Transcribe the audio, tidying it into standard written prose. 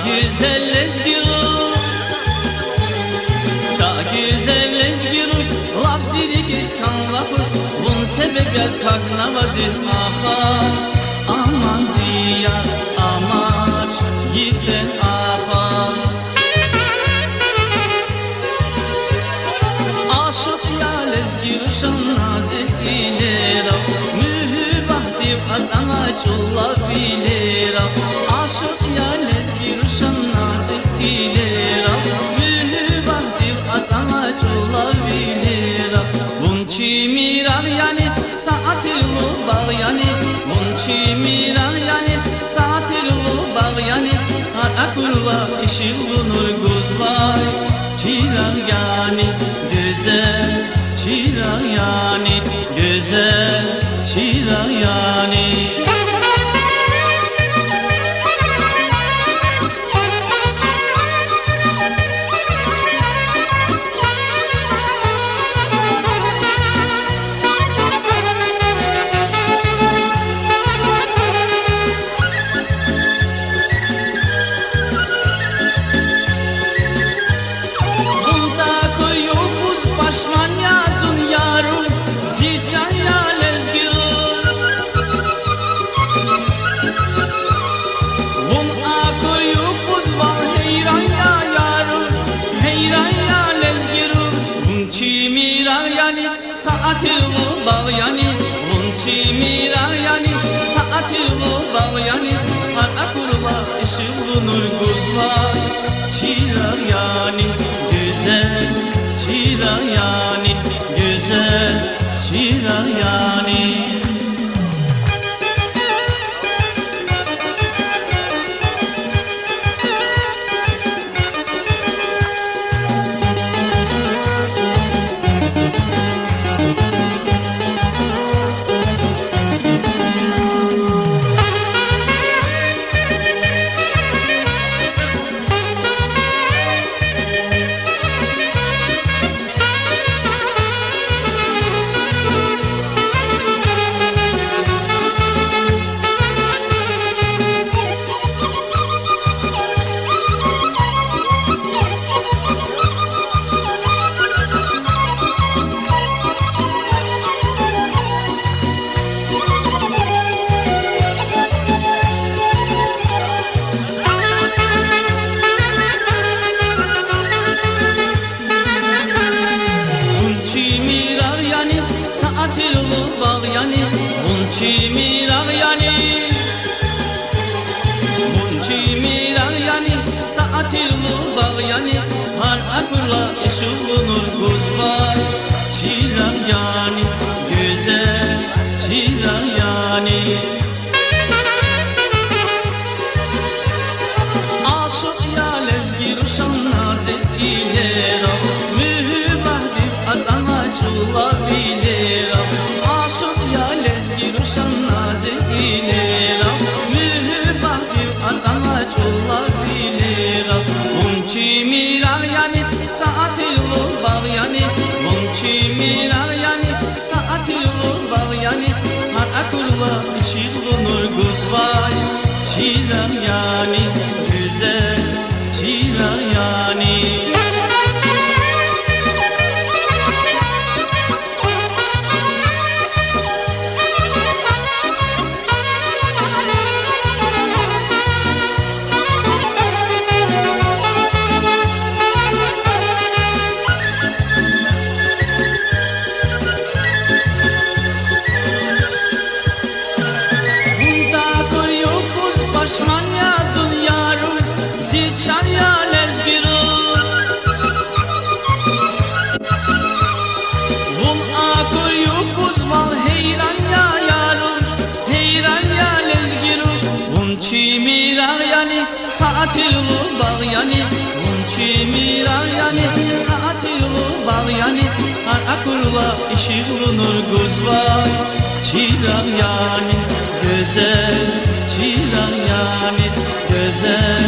güzel ezgiru, ça güzel ezgiru, lapsirik iskan lapus, bun sebep yaz karnavazı aha, aman ziyar, amaç, yifen aha. Aşık ya ezgiru şan nazik ilera, mühübahdi azana çullar bilera. Aşık ya ezgiru şan nazik ilera, mühübahdi azana çullar bilera. Bunçi mirar yani saatirlu bağ yani, bunçi mirar yani saatirlu bağ yani. Har akurva işilunur guzvay, çirar yani güzel, çirar yani güzel, çirar yani. Saatirlu bağ yani, bunçi mirar yani, saatirlu bağ yani. Har akurva ışılınır guzvay, çirar yani güzel, çirar yani güzel, çirar yani. Saatirlu bağ yani, bunçi mirar yani, bunçi mirar yani, saatirlu bağ yani. Har akurla ışılınır guzvay, çirar yani güzel, çirar yani. Aşık ya lezgiru şan nazik ilera, mühübahdi azana çullar bilera. Aşık ya lezgiru şan nazik ilera, mühübahdi azana çullar bilera. Bunçi mirar yani saatirlu bağ yani, bunçi mirar yani saatirlu bağ yani. Har akurva işilunur guzvay, çirar yani güzel, çirar yani. Ziçan ya lezgiru, bul akul yukuzmal heyran ya yaruş, heyran ya lezgiru. Bunçi mirar yani saatirlu bağ yani, bunçi mirar yani saatirlu bağ yani. Har akurla işilunur guzvay, çirar yani güzel, çirar yani güzel.